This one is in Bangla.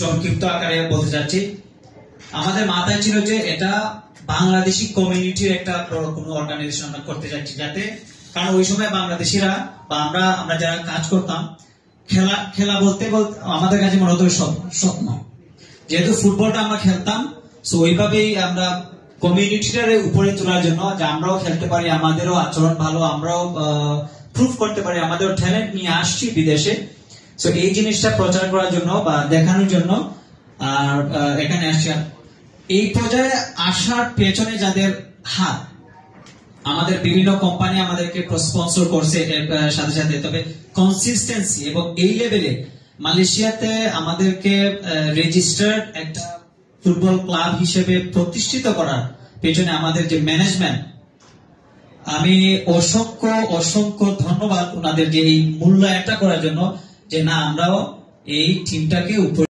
সংক্ষিপ্ত আকারে বলতে চাচ্ছি, আমাদের মাথায় ছিল যে এটা বাংলাদেশি কমিউনিটির একটা বড় কোনো অর্গানাইজেশন আমরা করতে যাচ্ছি, যাতে কারণ ওই সময় বাংলাদেশিরা বা আমরা যারা কাজ করতাম, খেলা বলতে বলতে আমাদের কাছে মনে হতো স্বপ্ন। যেহেতু ফুটবলটা আমরা খেলতাম, সো ওইভাবেই আমরা কমিউনিটিটার উপরে তোলার জন্য যে আমরাও খেলতে পারি, আমাদেরও আচরণ ভালো, আমরাও প্রুভ করতে পারি, আমাদের ট্যালেন্ট নিয়ে আসছি বিদেশে। সো এই জিনিসটা প্রচার করার জন্য বা দেখানোর জন্য আর এখানে আসছি। এই পর্যায়ে আসার পেছনে যাদের হাত, আমাদের বিভিন্ন কোম্পানি আমাদেরকে স্পন্সর করছে এর সাথে সাথে, তবে কনসিস্টেন্সি এবং এই লেভেলে মালয়েশিয়াতে আমাদেরকে রেজিস্টার্ড একটা ফুটবল ক্লাব হিসেবে প্রতিষ্ঠিত করার পেছনে আমাদের যে ম্যানেজমেন্ট, আমি অসংখ্য ধন্যবাদ ওনাদের যে এই মূল্যায়নটা করার জন্য, যে না আমরাও এই টিমটাকে উপরে